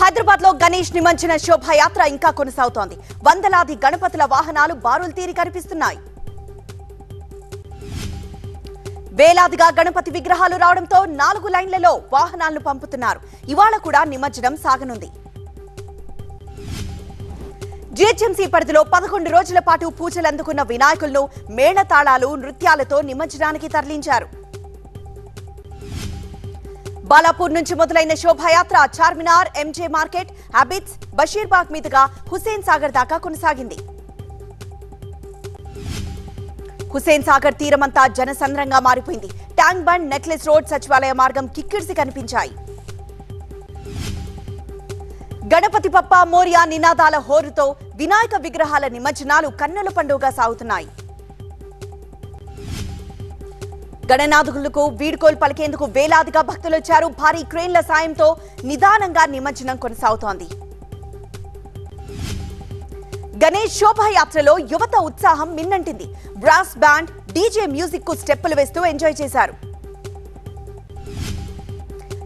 హైదరాబాద్ లో గణేష్ నిమజ్జన శోభాయాత్ర ఇంకా కొనసాగుతోంది. వందలాది గణపతుల వాహనాలు బారులు తీరి కనిపిస్తున్నాయి. వేలాదిగా గణపతి విగ్రహాలు రావడంతో 4 లైన్లలో వాహనాలను పంపుతున్నారు. ఇవాళ కూడా నిమజ్జనం సాగనుంది. జీహెచ్ఎంసీ పరిధిలో 11 రోజుల పాటు పూజలు అందుకున్న వినాయకులను మేళతాళాలు, నృత్యాలతో నిమజ్జనానికి తరలించారు. బాలాపూర్ నుంచి మొదలైన శోభాయాత్ర చార్మినార్, ఎంజే మార్కెట్, అబిడ్స్, బషీర్బాగ్ మీదుగా హుస్సేన్ సాగర్ దాకా కొనసాగింది. హుస్సేన్ సాగర్ తీరమంతా జనసంద్రంగా మారిపోయింది. ట్యాంక్ బండ్, నెక్లెస్ రోడ్, సచివాలయ మార్గం కిక్కిరిసి కనిపించాయి. గణపతి పప్ప మోరియా నినాదాల హోరుతో వినాయక విగ్రహాల నిమజ్జనాలు కన్నుల పండుగగా సాగుతున్నాయి. గణనాథులకు వీడ్కోలు పలికేందుకు వేలాదిగా భక్తులొచ్చారు. భారీ క్రేన్ల సాయంతో నిదానంగా నిమజ్జనం కొనసాగుతోంది. గణేష్ శోభాయాత్రలో యువత ఉత్సాహం మిన్నంటింది. బ్రాస్ బ్యాండ్, డీజే మ్యూజిక్ కు స్టెప్పులు వేస్తూ ఎంజాయ్ చేశారు.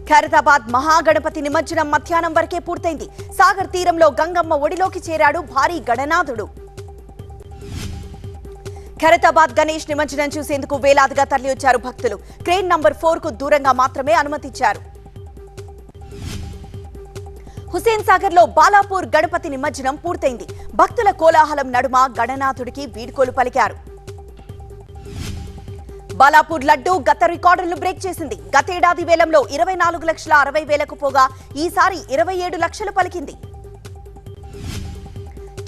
ఖైరతాబాద్ మహాగణపతి నిమజ్జనం మధ్యాహ్నం వరకే పూర్తయింది. సాగర్ తీరంలో గంగమ్మ ఒడిలోకి చేరాడు భారీ గణనాథుడు. ఖైరతాబాద్ గణేష్ నిమజ్జనం చూసేందుకు వేలాదిగా తరలివచ్చారు భక్తులు. క్రేన్ నంబర్ 4 కు దూరంగా మాత్రమే అనుమతిచ్చారు. హుస్సేన్ సాగర్ లో బాలాపూర్ గణపతి నిమజ్జనం పూర్తయింది. భక్తుల కోలాహలం నడుమ గణనాథుడికి వీడ్కోలు పలికారు. బాలాపూర్ లడ్డూ గత రికార్డులను బ్రేక్ చేసింది. గతేడాది వేలంలో 24,60,000కు పోగా ఈసారి 27 లక్షలు పలికింది.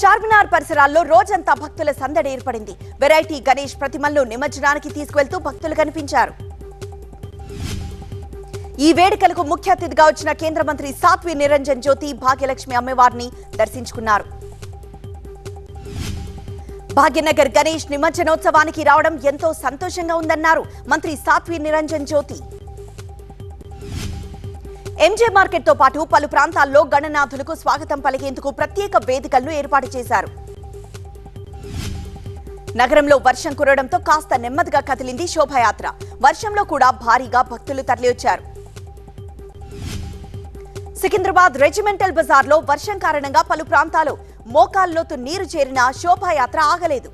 చార్మినార్ పరిసరాల్లో రోజంతా భక్తుల సందడి ఏర్పడింది. వెరైటీ గణేష్ ప్రతిమలను నిమజ్జనానికి తీసుకువెళ్తూ భక్తులు కనిపించారు. ఈ వేడుకలకు ముఖ్య అతిథిగా వచ్చిన కేంద్ర మంత్రి సాత్వి నిరంజన్ జ్యోతి భాగ్యలక్ష్మి అమ్మవారిని దర్శించుకున్నారు. భాగ్యనగర్ గణేష్ నిమజ్జనోత్సవానికి రావడం ఎంతో సంతోషంగా ఉందన్నారు మంత్రి సాత్వి నిరంజన్ జ్యోతి. ఎంజే మార్కెట్ తో పాటు పలు ప్రాంతాల్లో గణనాథులకు స్వాగతం పలికేందుకు ప్రత్యేక వేదికలను ఏర్పాటు చేశారు. నగరంలో వర్షం కురవడంతో కాస్త నెమ్మదిగా కదిలింది శోభాయాత్ర. వర్షంలో కూడా భారీగా భక్తులు తరలివచ్చారు. సికింద్రాబాద్ రెజిమెంటల్ బజార్ లో వర్షం కారణంగా పలు ప్రాంతాలు మోకాల్లోతు నీరు చేరిన శోభాయాత్ర ఆగలేదు.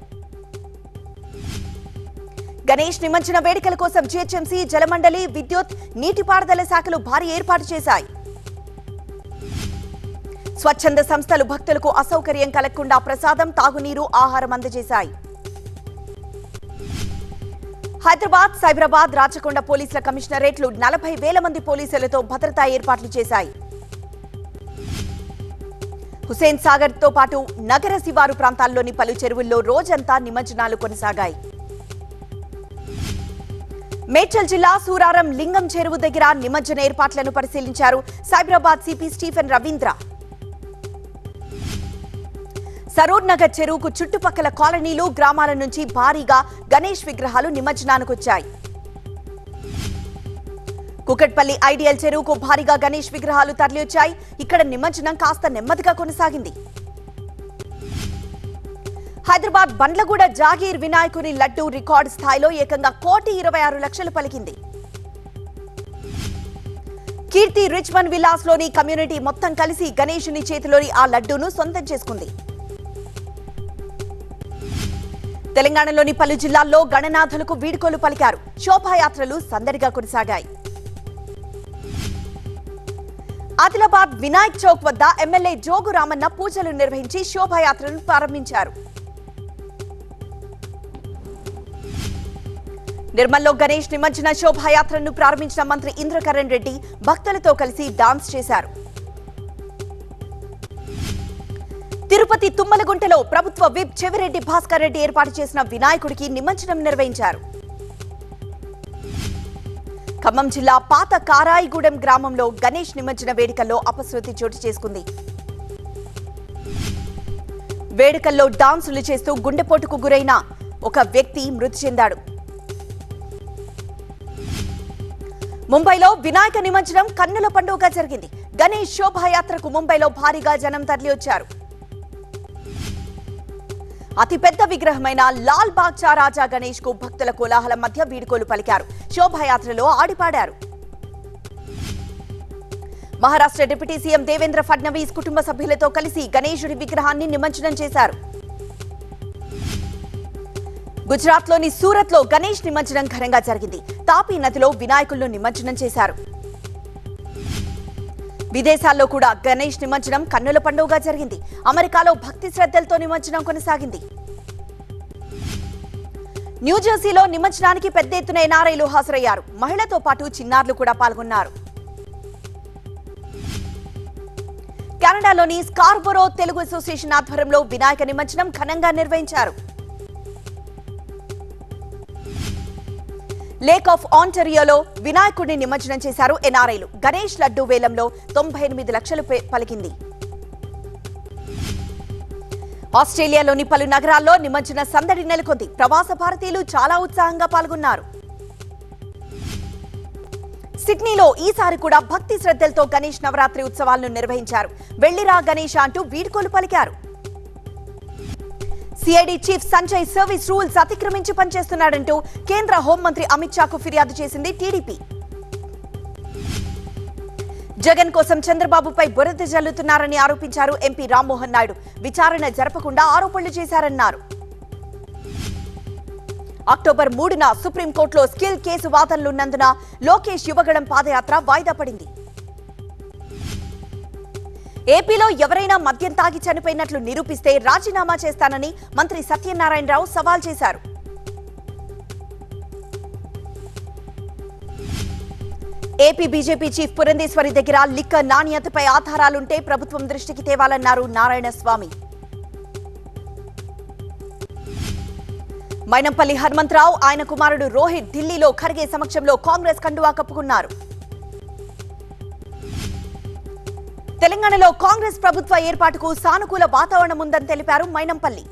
గణేష్ నిమజ్జన వేడుకల కోసం జీహెచ్ఎంసీ, జలమండలి, విద్యుత్, నీటిపారుదల శాఖలు భారీ ఏర్పాటు చేశాయి. స్వచ్ఛంద సంస్థలు భక్తులకు అసౌకర్యం కలగకుండా ప్రసాదం, తాగునీరు, ఆహారం అందజేశాయి. హైదరాబాద్, సైబరాబాద్, రాచకొండ పోలీసుల కమిషనరేట్లు 40,000 మంది పోలీసులతో భద్రతా ఏర్పాట్లు చేశాయి. హుస్సేన్ సాగర్ తో పాటు నగర శివారు ప్రాంతాల్లోని పలు చెరువుల్లో రోజంతా నిమజ్జనాలు కొనసాగాయి. మేడ్చల్ జిల్లా సూరారం లింగం చెరువు దగ్గర నిమజ్జన ఏర్పాట్లను పరిశీలించారు సైబరాబాద్ సిపి స్టీఫెన్ రవీంద్ర. సరూర్ నగర్ చెరువుకు చుట్టుపక్కల కాలనీలు, గ్రామాల నుంచి భారీగా గణేష్ విగ్రహాలు నిమజ్జనానికొచ్చాయి. కుకట్పల్లి ఐడియల్ చెరువుకు భారీగా గణేష్ విగ్రహాలు తరలివచ్చాయి. ఇక్కడ నిమజ్జనం కాస్త నెమ్మదిగా కొనసాగింది. హైదరాబాద్ బండ్లగూడ జాగీర్ వినాయకుని లడ్డూ రికార్డు స్థాయిలో ఏకంగా 1,26,00,000 పలికింది. కీర్తి రిచ్మన్ విల్లాస్ లోని కమ్యూనిటీ మొత్తం కలిసి గణేశుని చేతిలోని ఆ లడ్డూను సొంతం చేసుకుంది. తెలంగాణలోని పలు జిల్లాల్లో గణనాథులకు వీడ్కోలు పలికారు. శోభాయాత్రలు సందడిగా కొనసాగాయి. ఆదిలాబాద్ వినాయక్ చౌక్ వద్ద ఎమ్మెల్యే జోగు రామన్న పూజలు నిర్వహించి శోభాయాత్రను ప్రారంభించారు. నిర్మల్లో గణేష్ నిమజ్జన శోభాయాత్రను ప్రారంభించిన మంత్రి ఇంద్రకరణ్ రెడ్డి భక్తులతో కలిసి డాన్స్ చేశారు. తిరుపతి తుమ్మలగుంటలో ప్రభుత్వ విప్ చెవిరెడ్డి భాస్కర్ రెడ్డి ఏర్పాటు చేసిన వినాయకుడికి నిమజ్జనం నిర్వహించారు. ఖమ్మం జిల్లా పాత కారాయిగూడెం గ్రామంలో గణేష్ నిమజ్జన వేడుకల్లో అపశృతి చోటు చేసుకుంది. వేడుకల్లో డాన్సులు చేస్తూ గుండెపోటుకు గురైన ఒక వ్యక్తి మృతి చెందాడు. ముంబైలో వినాయక నిమజ్జనం కన్నుల పండుగగా జరిగింది. గణేష్ శోభాయాత్రకు ముంబైలో భారీగా జనం తరలివచ్చారు. అతిపెద్ద విగ్రహమైన లాల్ బాగ్చా రాజా గణేష్ కు భక్తుల కోలాహలం మధ్య వీడ్కోలు పలికారు. శోభాయాత్రలో ఆడిపాడారు. మహారాష్ట్ర డిప్యూటీ సీఎం దేవేంద్ర ఫడ్నవీస్ కుటుంబ సభ్యులతో కలిసి గణేశుడి విగ్రహాన్ని నిమజ్జనం చేశారు. గుజరాత్లోని సూరత్లో గణేష్ నిమజ్జనం ఘనంగా జరిగింది. తాపీ నదిలో వినాయకులను నిమజ్జనం చేశారు. విదేశాల్లో కూడా గణేష్ నిమజ్జనం కన్నుల పండుగగా జరిగింది. అమెరికాలో భక్తి శ్రద్ధలతో నిమజ్జనం కొనసాగింది. న్యూజెర్సీలో నిమజ్జనానికి పెద్ద ఎత్తున ఎన్ఆర్ఐలు హాజరయ్యారు. మహిళతో పాటు చిన్నారులు కూడా పాల్గొన్నారు. కెనడాలోని స్కార్బరో తెలుగు అసోసియేషన్ ఆధ్వర్యంలో వినాయక నిమజ్జనం ఘనంగా నిర్వహించారు. లేక్ ఆఫ్ ఆంటారియోలో వినాయకుడిని నిమజ్జనం చేశారు ఎన్ఆర్ఐలు. గణేష్ లడ్డూ వేలంలో 98 లక్షలు పలికింది. ఆస్ట్రేలియాలోని పలు నగరాల్లో నిమజ్జన సందడి నెలకొంది. ప్రవాస భారతీయులు చాలా ఉత్సాహంగా పాల్గొన్నారు. సిడ్నీలో ఈసారి కూడా భక్తి శ్రద్ధలతో గణేష్ నవరాత్రి ఉత్సవాలను నిర్వహించారు. వెళ్లిరా గణేష్ అంటూ వీడ్కోలు పలికారు. CID chief Sanjay service rules అతిక్రమించి పనిచేస్తున్నాడంటూ కేంద్ర హోంమంత్రి అమిత్ షాకు ఫిర్యాదు చేసింది టీడీపీ. జగన్ కోసం చంద్రబాబుపై బురద జల్లుతున్నారని ఆరోపించారు ఎంపీ రామ్మోహన్ నాయుడు. విచారణ జరపకుండా ఆరోపణలు చేశారన్నారు. అక్టోబర్ 3న సుప్రీంకోర్టులో స్కిల్ కేసు వాదనలున్నందున లోకేష్ యువగళం పాదయాత్ర వాయిదా పడింది. ఏపీలో ఎవరైనా మద్యం తాగి చనిపోయినట్లు నిరూపిస్తే రాజీనామా చేస్తానని మంత్రి సత్యనారాయణరావు సవాల్ చేశారు. ఏపీ బీజేపీ చీఫ్ పురంధేశ్వరి దగ్గర లిక్కర్ నాణ్యతపై ఆధారాలుంటే ప్రభుత్వం దృష్టికి తేవాలన్నారు నారాయణస్వామి. మైనంపల్లి హనుమంతరావు, ఆయన కుమారుడు రోహిత్ ఢిల్లీలో ఖర్గే సమక్షంలో కాంగ్రెస్ కండువా కప్పుకున్నారు. తెలంగాణలో కాంగ్రెస్ ప్రభుత్వ ఏర్పాటుకు సానుకూల వాతావరణం ఉందని తెలిపారు మైనంపల్లి.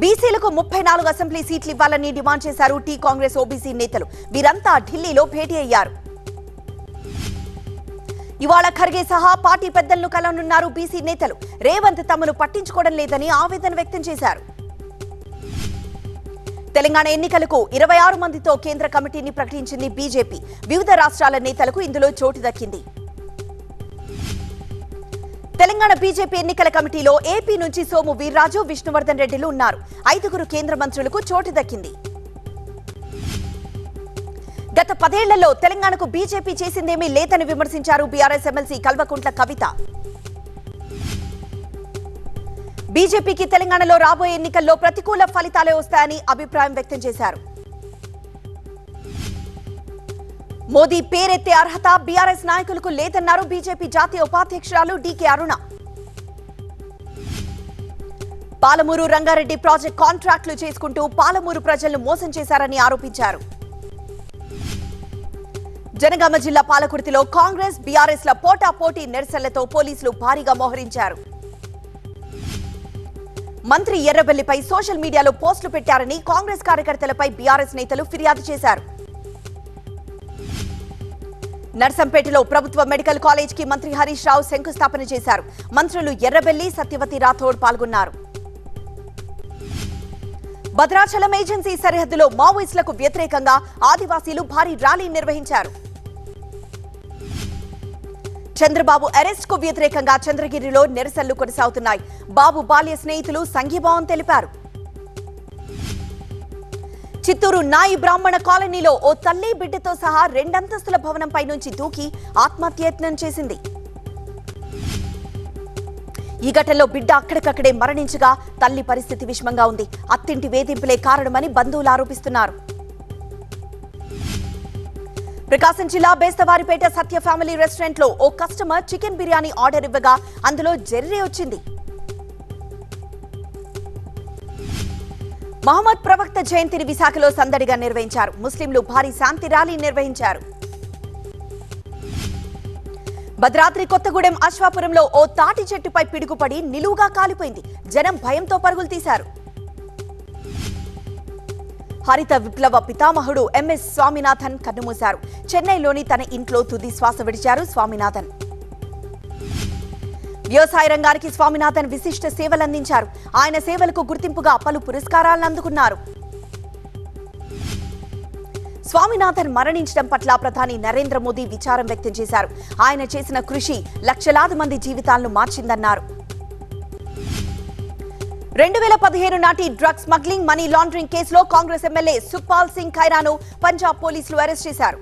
బీసీలకు 34 అసెంబ్లీ సీట్లు ఇవ్వాలని డిమాండ్ చేశారు టీ కాంగ్రెస్ ఓబీసీ నేతలు. వీరంతా ఢిల్లీలో భేటీ అయ్యారు. ఇవాళ ఖర్గే సహా పార్టీ పెద్దలను కలవనున్నారు బీసీ నేతలు. రేవంత్ తమను పట్టించుకోవడం లేదని ఆవేదన వ్యక్తం చేశారు. తెలంగాణ ఎన్నికలకు 26 మందితో కేంద్ర కమిటీని ప్రకటించింది బీజేపీ. వివిధ రాష్ట్రాల నేతలకు ఇందులో చోటు దక్కింది. తెలంగాణ బీజేపీ ఎన్నికల కమిటీలో ఏపీ నుంచి సోము వీర్రాజు, విష్ణువర్ధన్ రెడ్డిలు ఉన్నారు. 5 కేంద్ర మంత్రులకు చోటు దక్కింది. గత 10 ఏళ్లలో తెలంగాణకు బీజేపీ చేసిందేమీ లేదని విమర్శించారు బీఆర్ఎస్ ఎమ్మెల్సీ కల్వకుంట్ల కవిత. బీజేపీకి తెలంగాణలో రాబోయే ఎన్నికల్లో ప్రతికూల ఫలితాలే వస్తాయని అభిప్రాయం వ్యక్తం చేశారు. మోదీ పేరెత్తే అర్హత బీఆర్ఎస్ నాయకులకు లేదన్నారు బీజేపీ జాతీయ ఉపాధ్యక్షురాలు డీకే అరుణ. పాలమూరు రంగారెడ్డి ప్రాజెక్ట్ కాంట్రాక్టులు చేసుకుంటూ పాలమూరు ప్రజలను మోసం చేశారని ఆరోపించారు. జనగామ జిల్లా పాలకుర్తిలో కాంగ్రెస్ బీఆర్ఎస్ ల పోటాపోటీ నిరసనలతో పోలీసులు భారీగా మోహరించారు. మంత్రి ఎర్రబెల్లిపై సోషల్ మీడియాలో పోస్టులు పెట్టారని కాంగ్రెస్ కార్యకర్తలపై బీఆర్ఎస్ నేతలు ఫిర్యాదు చేశారు. నర్సంపేటలో ప్రభుత్వ మెడికల్ కాలేజ్ కి మంత్రి హరీష్ రావు శంకుస్థాపన చేశారు. మంత్రులు ఎర్రబెల్లి, సత్యవతి రాథోడ్ పాల్గొన్నారు. భద్రాచలం ఏజెన్సీ సరిహద్దులో మావోయిస్టులకు వ్యతిరేకంగా ఆదివాసీలు భారీ ర్యాలీ నిర్వహించారు. చంద్రబాబు అరెస్ట్ కు వ్యతిరేకంగా చంద్రగిరిలో నిరసనలు కొనసాగుతున్నాయి. బాబు బాల్య స్నేహితులు సంఘీభావం తెలిపారు. చిత్తూరు నాయి బ్రాహ్మణ కాలనీలో ఓ తల్లి బిడ్డతో సహా 2 అంతస్తుల భవనంపై నుంచి దూకి ఆత్మహత్యయత్నం చేసింది. ఈ ఘటనలో బిడ్డ అక్కడికక్కడే మరణించగా తల్లి పరిస్థితి విషమంగా ఉంది. అత్తింటి వేధింపులే కారణమని బంధువులు ఆరోపిస్తున్నారు. ప్రకాశం జిల్లా బేస్తవారిపేట సత్య ఫ్యామిలీ రెస్టారెంట్ లో ఓ కస్టమర్ చికెన్ బిర్యానీ ఆర్డర్ ఇవ్వగా అందులో జెర్రీ వచ్చింది. మహమ్మద్ ప్రవక్త జయంతిని విశాఖలో సందడిగా నిర్వహించారు. ముస్లింలు భారీ శాంతి ర్యాలీ నిర్వహించారు. భద్రాద్రి కొత్తగూడెం అశ్వాపురంలో ఓ తాటి చెట్టుపై పిడుగుపడి నిలువుగా కాలిపోయింది. జనం భయంతో పరుగులు తీశారు. హరిత విప్లవ పితామహుడు ఎంఎస్ స్వామినాథన్ కన్నుమూశారు. చెన్నైలోని తన ఇంట్లో తుది శ్వాస విడిచారు స్వామినాథన్. వ్యవసాయ రంగానికి స్వామినాథన్ విశిష్ట సేవలందించారు. ఆయన సేవలకు గుర్తింపుగా పలు పురస్కారాలను అందుకున్నారు. స్వామినాథన్ మరణించడం పట్ల ప్రధాని నరేంద్ర మోదీ విచారం వ్యక్తం చేశారు. ఆయన చేసిన కృషి లక్షలాది మంది జీవితాలను మార్చిందన్నారు. 2015 నాటి డ్రగ్స్ స్మగ్లింగ్, మనీ లాండరింగ్ కేసులో కాంగ్రెస్ ఎమ్మెల్యే సుఖ్పాల్ సింగ్ ఖైరాను పంజాబ్ పోలీసులు అరెస్ట్ చేశారు.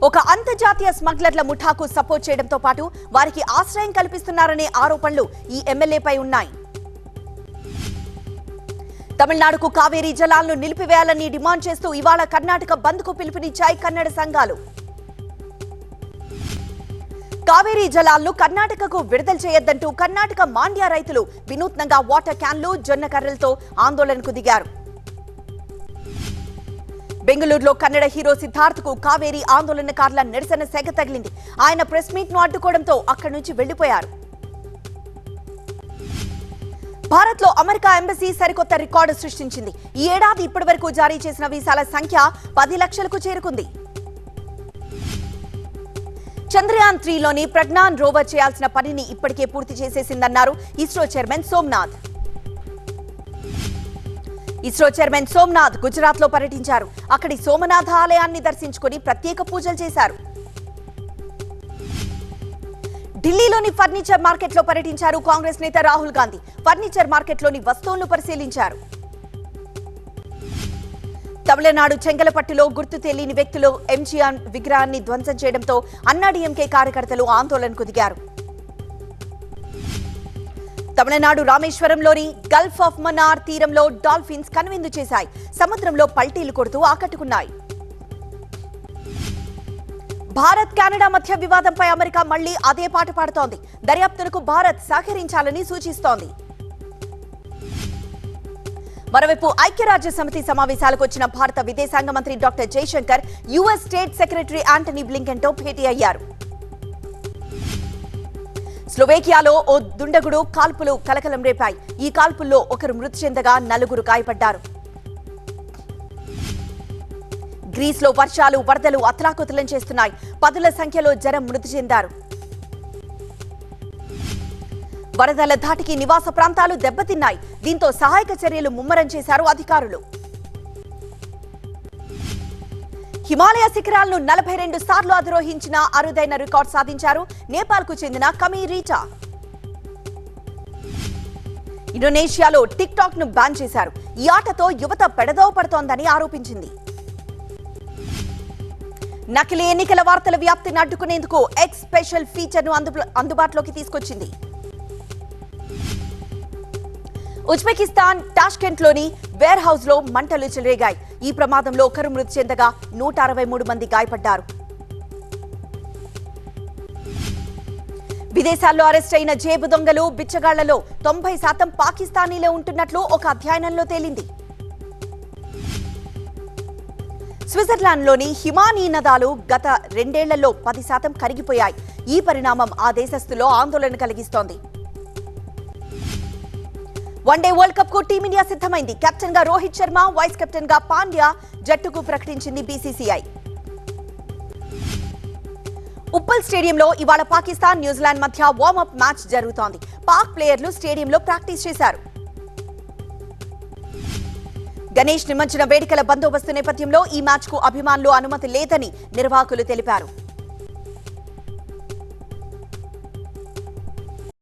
ఒక అంతర్జాతీయ స్మగ్లర్ల ముఠాకు సపోర్ట్ చేయడంతో పాటు వారికి ఆశ్రయం కల్పిస్తున్నారనే ఆరోపణలు ఈ ఎమ్మెల్యేపై ఉన్నాయి. తమిళనాడుకు కావేరీ జలాలను నిలిపివేయాలని డిమాండ్ చేస్తూ ఇవాళ కర్ణాటక బంద్కు పిలుపునిచ్చాయి కన్నడ సంఘాలు. కావేరీ జలాలను కర్ణాటకకు విడుదల చేయొద్దంటూ కర్ణాటక మాండ్య రైతులు వినూత్నంగా వాటర్ క్యాన్లు, జొన్న కర్రలతో ఆందోళనకు దిగారు. బెంగళూరులో కన్నడ హీరో సిద్ధార్థ్ కు కావేరీ ఆందోళనకారుల నిరసన సెగ తగిలింది. ఆయన ప్రెస్ మీట్ ను అడ్డుకోవడంతో అక్కడి నుంచి వెళ్లిపోయారు. భారత్ లో అమెరికా ఎంబసీ సరికొత్త రికార్డు సృష్టించింది. ఈ ఏడాది ఇప్పటి వరకు జారీ చేసిన వీసాల సంఖ్య 10 లక్షలకు చేరుకుంది. చంద్రయాన్ 3లోని ప్రజ్ఞాన్ రోవర్ చేయాల్సిన పనిని ఇప్పటికే పూర్తి చేసేసిందన్నారు ఇస్రో చైర్మన్ సోమనాథ్. ఇస్రో చైర్మన్ సోమనాథ్ గుజరాత్ లో పర్యటించారు. అక్కడి సోమనాథ ఆలయాన్ని దర్శించుకుని ప్రత్యేక పూజలు చేశారు. ఢిల్లీలోని ఫర్నిచర్ మార్కెట్ లో పర్యటించారు కాంగ్రెస్ నేత రాహుల్ గాంధీ. ఫర్నిచర్ మార్కెట్ లోని వస్తువులను పరిశీలించారు. తమిళనాడు చెంగలపట్టులో గుర్తు తెలియని వ్యక్తులు ఎంజీఆర్ విగ్రహాన్ని ధ్వంసం చేయడంతో అన్నాడీఎంకే కార్యకర్తలు ఆందోళనకు దిగారు. తమిళనాడు రామేశ్వరంలోని గల్ఫ్ ఆఫ్ మన్నార్ తీరంలో డాల్ఫిన్స్ కనువిందు చేశాయి. సముద్రంలో పల్టీలు కొడుతూ ఆకట్టుకున్నాయి. భారత్ కెనడా మధ్య వివాదంపై అమెరికా మళ్లీ అదే పాట పాడుతోంది. దర్యాప్తునకు భారత్ సహకరించాలని సూచిస్తోంది. మరోవైపు ఐక్యరాజ్య సమితి సమావేశాలకు వచ్చిన భారత విదేశాంగ మంత్రి doctor Jaishankar US state secretary Antony Blinken తో భేటీ అయ్యారు. స్లోవేకియాలో ఓ దుండగుడు కాల్పులు కలకలం రేపాయి. ఈ కాల్పుల్లో ఒకరు మృతి చెందగా 4 గాయపడ్డారు. గ్రీస్ లో వర్షాలు, వరదలు అతలాకుతలం చేస్తున్నాయి. 10ల సంఖ్యలో జనం మృతి చెందారు. వరదల ధాటికి నివాస ప్రాంతాలు దెబ్బతిన్నాయి. దీంతో సహాయక చర్యలు ముమ్మరం చేశారు అధికారులు. హిమాలయ శిఖరాలను 42 సార్లు అధిరోహించిన అరుదైన రికార్డు సాధించారు నేపాల్ కు చెందిన కమీ రీచా. ఇండోనేషియాలో టిక్ టాక్ ను బ్యాన్ చేశారు. ఈ ఆటతో యువత పెడదోవ పడుతోందని ఆరోపించింది. నకిలీ ఎన్నికల వార్తల వ్యాప్తిని అడ్డుకునేందుకు ఎక్స్ స్పెషల్ ఫీచర్ ను అందుబాటులోకి తీసుకొచ్చింది. ఉజ్బెకిస్తాన్ టాష్కెంట్ లోని వేర్ హౌస్ లో మంటలు చెలరేగాయి. ఈ ప్రమాదంలో ఒకరు మృతి చెందగా 163 మంది గాయపడ్డారు. విదేశాల్లో అరెస్ట్ అయిన జేబు దొంగలు, బిచ్చగాళ్లలో 90% పాకిస్తానీలే ఉంటున్నట్లు ఒక అధ్యయనంలో తేలింది. స్విట్జర్లాండ్ లోని హిమానీ నదాలు గత 2 ఏళ్లలో 10% కరిగిపోయాయి. ఈ పరిణామం ఆ దేశస్థులో ఆందోళన కలిగిస్తోంది. వన్డే వరల్డ్ కప్ కు టీమిండియా సిద్ధమైంది. కెప్టెన్ గా రోహిత్ శర్మ, వైస్ కెప్టెన్ గా పాండ్యా జట్టుకు ప్రకటించింది బీసీసీఐ. ఉప్పల్ స్టేడియంలో ఇవాళ పాకిస్తాన్, న్యూజిలాండ్ మధ్య వార్మప్ మ్యాచ్ జరుగుతోంది. పాక్ ప్లేయర్లు స్టేడియంలో ప్రాక్టీస్ చేశారు. గణేష్ నిమజ్జన వేడుకల బందోబస్తు నేపథ్యంలో ఈ మ్యాచ్ కు అభిమానులు అనుమతి లేదని నిర్వాహకులు తెలిపారు.